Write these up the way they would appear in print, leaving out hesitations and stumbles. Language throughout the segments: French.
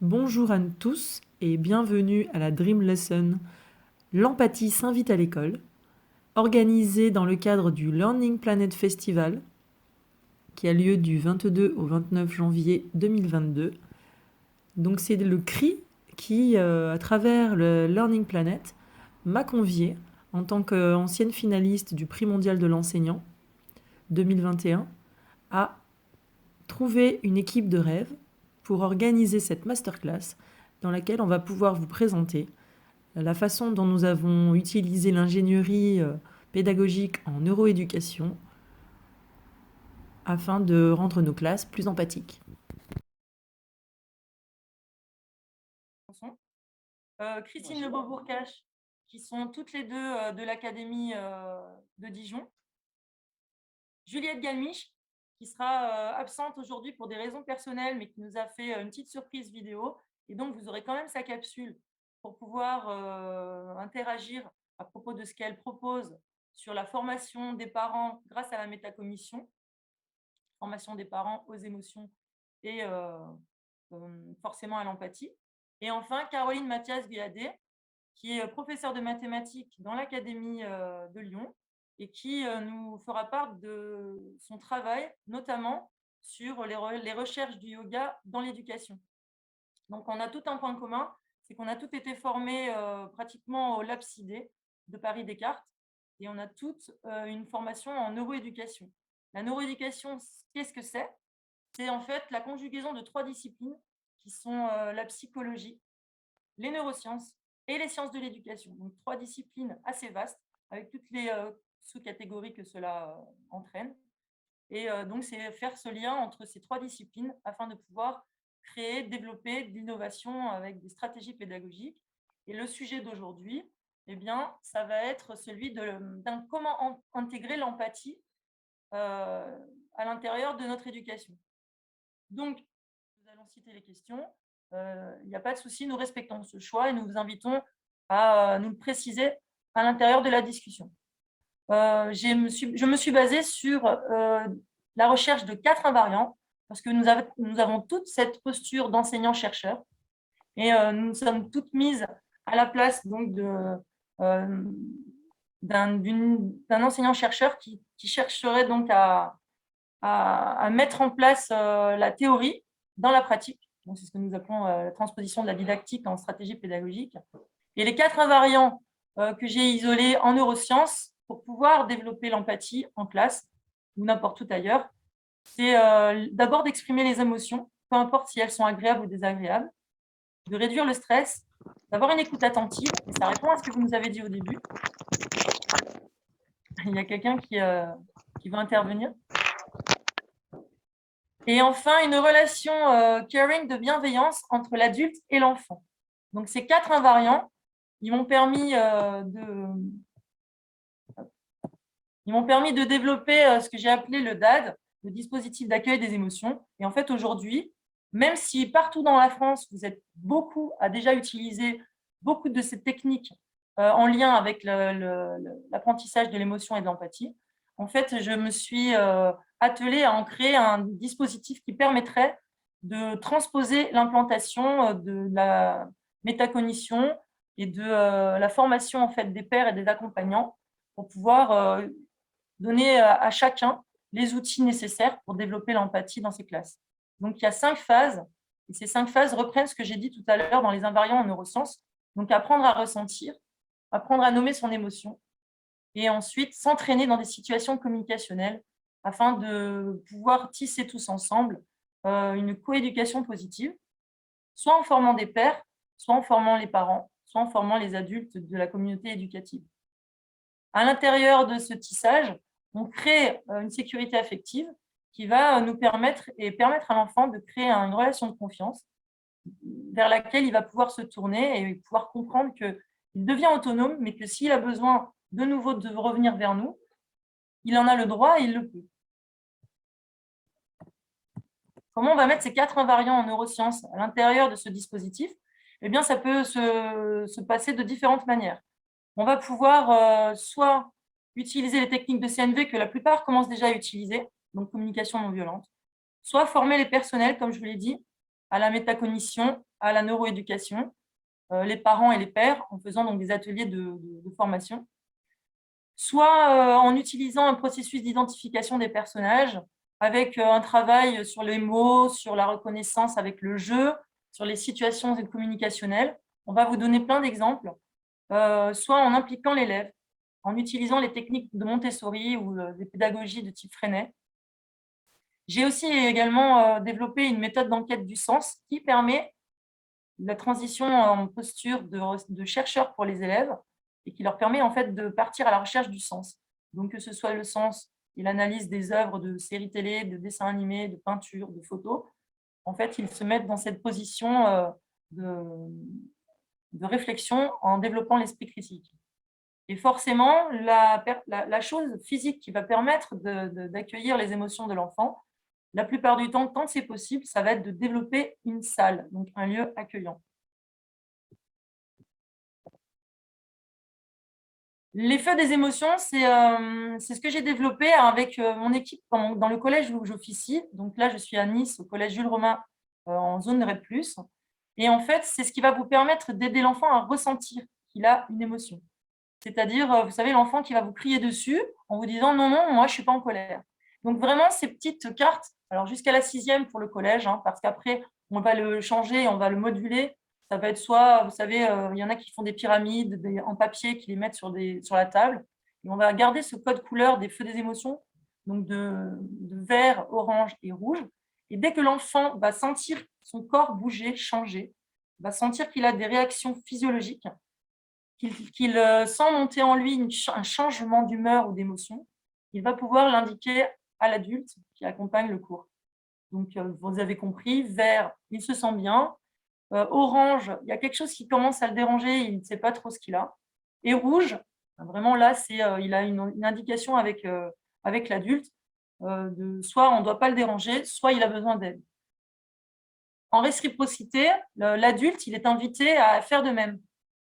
Bonjour à tous et bienvenue à la Dream Lesson. L'empathie s'invite à l'école, organisée dans le cadre du Learning Planet Festival, qui a lieu du 22 au 29 janvier 2022. Donc c'est le CRI qui, à travers le Learning Planet, m'a conviée en tant qu'ancienne finaliste du Prix mondial de l'enseignant 2021 à trouver une équipe de rêve pour organiser cette masterclass dans laquelle on va pouvoir vous présenter la façon dont nous avons utilisé l'ingénierie pédagogique en neuroéducation afin de rendre nos classes plus empathiques. Christine Lebeau-Bourcache, qui sont toutes les deux de l'Académie de Dijon. Juliette Galmiche, qui sera absente aujourd'hui pour des raisons personnelles, mais qui nous a fait une petite surprise vidéo. Et donc, vous aurez quand même sa capsule pour pouvoir interagir à propos de ce qu'elle propose sur la formation des parents grâce à la métacognition, formation des parents aux émotions et forcément à l'empathie. Et enfin, Caroline Mathias-Guyadet, qui est professeur de mathématiques dans l'Académie de Lyon et qui nous fera part de son travail, notamment sur les recherches du yoga dans l'éducation. Donc, on a tout un point commun, c'est qu'on a tous été formés pratiquement au Lab-CIDE de Paris-Descartes et on a toutes une formation en neuroéducation. La neuroéducation, qu'est-ce que c'est? C'est en fait la conjugaison de trois disciplines qui sont la psychologie, les neurosciences et les sciences de l'éducation. Donc, trois disciplines assez vastes avec toutes les sous-catégories que cela entraîne. Et donc, c'est faire ce lien entre ces trois disciplines afin de pouvoir créer, développer de l'innovation avec des stratégies pédagogiques. Et le sujet d'aujourd'hui, eh bien, ça va être celui d'un comment intégrer l'empathie à l'intérieur de notre éducation. Donc, nous allons citer les questions. Il n'y a pas de souci, nous respectons ce choix et nous vous invitons à nous le préciser à l'intérieur de la discussion. Je me suis basée sur la recherche de 4 invariants parce que nous avons toute cette posture d'enseignant-chercheur et nous sommes toutes mises à la place donc d'un enseignant-chercheur qui chercherait donc à mettre en place la théorie dans la pratique. C'est ce que nous appelons la transposition de la didactique en stratégie pédagogique. Et les 4 invariants que j'ai isolés en neurosciences pour pouvoir développer l'empathie en classe ou n'importe où ailleurs, c'est d'abord d'exprimer les émotions, peu importe si elles sont agréables ou désagréables, de réduire le stress, d'avoir une écoute attentive, et ça répond à ce que vous nous avez dit au début. Il y a quelqu'un qui veut intervenir. Et enfin, une relation caring de bienveillance entre l'adulte et l'enfant. Donc, ces 4 invariants, ils m'ont permis de développer ce que j'ai appelé le DAD, le dispositif d'accueil des émotions. Et en fait, aujourd'hui, même si partout dans la France, vous êtes beaucoup à déjà utiliser beaucoup de ces techniques en lien avec l'apprentissage de l'émotion et de l'empathie, en fait, je me suis attelée à en créer un dispositif qui permettrait de transposer l'implantation de la métacognition et de la formation en fait, des pairs et des accompagnants pour pouvoir donner à chacun les outils nécessaires pour développer l'empathie dans ses classes. Donc, il y a 5 phases, et ces 5 phases reprennent ce que j'ai dit tout à l'heure dans les invariants en neurosciences. Donc, apprendre à ressentir, apprendre à nommer son émotion, et ensuite s'entraîner dans des situations communicationnelles afin de pouvoir tisser tous ensemble une coéducation positive, soit en formant des pairs, soit en formant les parents, soit en formant les adultes de la communauté éducative. À l'intérieur de ce tissage, on crée une sécurité affective qui va nous permettre à l'enfant de créer une relation de confiance vers laquelle il va pouvoir se tourner et pouvoir comprendre qu'il devient autonome, mais que s'il a besoin de nouveau de revenir vers nous, il en a le droit et il le peut. Comment on va mettre ces 4 invariants en neurosciences à l'intérieur de ce dispositif? Eh bien, ça peut se passer de différentes manières. On va pouvoir soit utiliser les techniques de CNV que la plupart commencent déjà à utiliser, donc communication non violente, soit former les personnels, comme je vous l'ai dit, à la métacognition, à la neuroéducation, les parents et les pères, en faisant donc des ateliers de formation, soit en utilisant un processus d'identification des personnages, avec un travail sur les mots, sur la reconnaissance avec le jeu, sur les situations communicationnelles. On va vous donner plein d'exemples, soit en impliquant l'élève, en utilisant les techniques de Montessori ou des pédagogies de type Freinet. J'ai aussi également développé une méthode d'enquête du sens qui permet la transition en posture de chercheur pour les élèves et qui leur permet en fait de partir à la recherche du sens. Donc que ce soit le sens et l'analyse des œuvres de séries télé, de dessins animés, de peintures, de photos, en fait, ils se mettent dans cette position de réflexion en développant l'esprit critique. Et forcément, la chose physique qui va permettre d'accueillir les émotions de l'enfant, la plupart du temps, quand c'est possible, ça va être de développer une salle, donc un lieu accueillant. Les feux des émotions, c'est ce que j'ai développé avec mon équipe dans le collège où j'officie. Donc là, je suis à Nice, au collège Jules Romain, en zone REP+. Et en fait, c'est ce qui va vous permettre d'aider l'enfant à ressentir qu'il a une émotion. C'est-à-dire, vous savez, l'enfant qui va vous crier dessus en vous disant « Non, non, moi, je ne suis pas en colère ». Donc vraiment, ces petites cartes, alors jusqu'à la 6e pour le collège, parce qu'après, on va le changer, on va le moduler. Ça va être soit, vous savez, il y en a qui font des pyramides en papier, qui les mettent sur la table. Et on va garder ce code couleur des feux des émotions, donc de vert, orange et rouge. Et dès que l'enfant va sentir son corps bouger, changer, va sentir qu'il a des réactions physiologiques, qu'il sent monter en lui un changement d'humeur ou d'émotion, il va pouvoir l'indiquer à l'adulte qui accompagne le cours. Donc, vous avez compris, vert, il se sent bien. Orange, il y a quelque chose qui commence à le déranger, il ne sait pas trop ce qu'il a. Et rouge, vraiment là, il a une indication avec l'adulte, soit on ne doit pas le déranger, soit il a besoin d'aide. En réciprocité, l'adulte, il est invité à faire de même.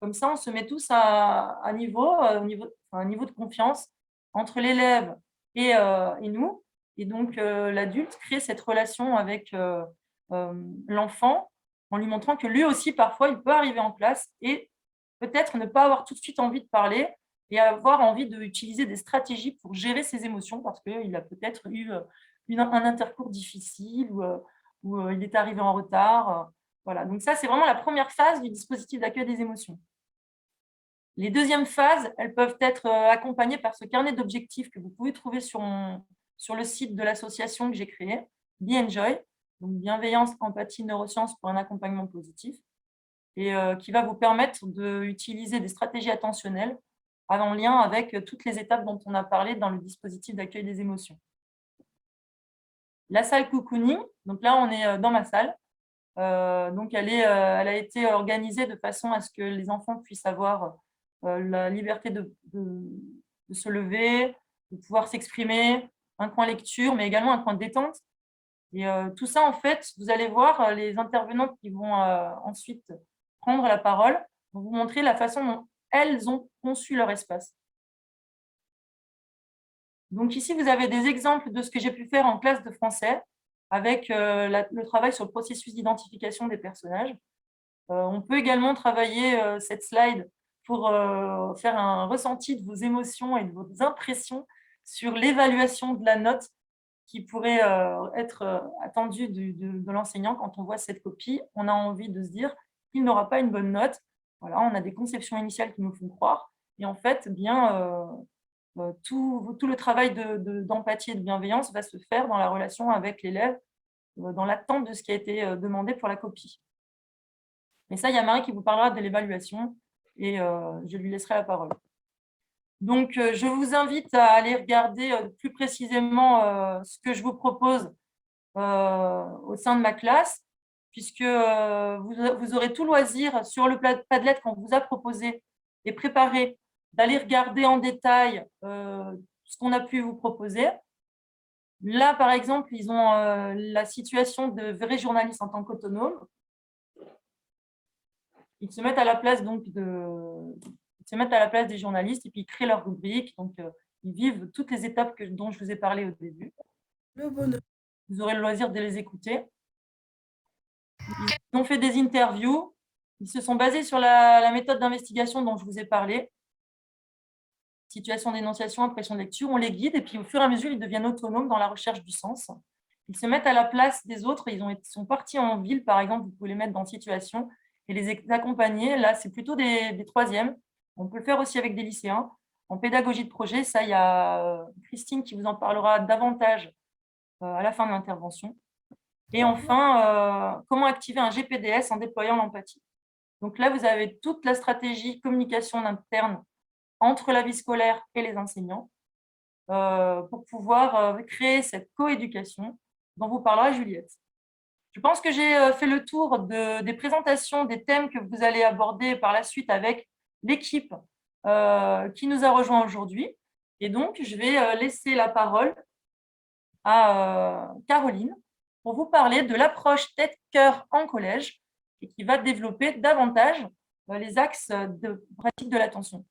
Comme ça, on se met tous à niveau de confiance entre l'élève et nous. Et donc, l'adulte crée cette relation avec l'enfant en lui montrant que lui aussi, parfois, il peut arriver en classe et peut-être ne pas avoir tout de suite envie de parler et avoir envie d'utiliser des stratégies pour gérer ses émotions parce qu'il a peut-être eu un intercours difficile ou il est arrivé en retard. Voilà. Donc ça, c'est vraiment la première phase du dispositif d'accueil des émotions. Les deuxièmes phases, elles peuvent être accompagnées par ce carnet d'objectifs que vous pouvez trouver sur le site de l'association que j'ai créée, Be Enjoy, donc bienveillance, empathie, neurosciences pour un accompagnement positif, et qui va vous permettre d'utiliser des stratégies attentionnelles en lien avec toutes les étapes dont on a parlé dans le dispositif d'accueil des émotions. La salle cocooning, donc là on est dans ma salle, donc elle a été organisée de façon à ce que les enfants puissent avoir la liberté de se lever, de pouvoir s'exprimer, un coin lecture, mais également un coin détente. Et tout ça, en fait, vous allez voir les intervenantes qui vont ensuite prendre la parole, vont vous montrer la façon dont elles ont conçu leur espace. Donc ici, vous avez des exemples de ce que j'ai pu faire en classe de français avec le travail sur le processus d'identification des personnages. On peut également travailler cette slide pour faire un ressenti de vos émotions et de vos impressions sur l'évaluation de la note qui pourrait être attendue de l'enseignant quand on voit cette copie. On a envie de se dire qu'il n'aura pas une bonne note. Voilà, on a des conceptions initiales qui nous font croire. Et en fait, tout le travail d'empathie et de bienveillance va se faire dans la relation avec l'élève, dans l'attente de ce qui a été demandé pour la copie. Mais ça, il y a Marie qui vous parlera de l'évaluation et je lui laisserai la parole. Donc, je vous invite à aller regarder plus précisément ce que je vous propose au sein de ma classe, puisque vous aurez tout loisir sur le Padlet qu'on vous a proposé et préparé d'aller regarder en détail ce qu'on a pu vous proposer. Là, par exemple, ils ont la situation de vrais journalistes en tant qu'autonomes. Ils se mettent à la place des journalistes et puis ils créent leur rubrique. Donc, ils vivent toutes les étapes dont je vous ai parlé au début. Vous aurez le loisir de les écouter. Ils ont fait des interviews. Ils se sont basés sur la méthode d'investigation dont je vous ai parlé. Situation d'énonciation, impression de lecture, on les guide et puis au fur et à mesure, ils deviennent autonomes dans la recherche du sens. Ils se mettent à la place des autres. Ils sont partis en ville, par exemple, vous pouvez les mettre dans situation et les accompagner. Là, c'est plutôt des troisièmes. On peut le faire aussi avec des lycéens. En pédagogie de projet, ça, il y a Christine qui vous en parlera davantage à la fin de l'intervention. Et enfin, comment activer un GPDS en déployant l'empathie. Donc là, vous avez toute la stratégie communication interne entre la vie scolaire et les enseignants pour pouvoir créer cette coéducation dont vous parlera Juliette. Je pense que j'ai fait le tour des présentations, des thèmes que vous allez aborder par la suite avec l'équipe qui nous a rejoints aujourd'hui. Et donc, je vais laisser la parole à Caroline pour vous parler de l'approche tête-cœur en collège et qui va développer davantage les axes de pratique de l'attention.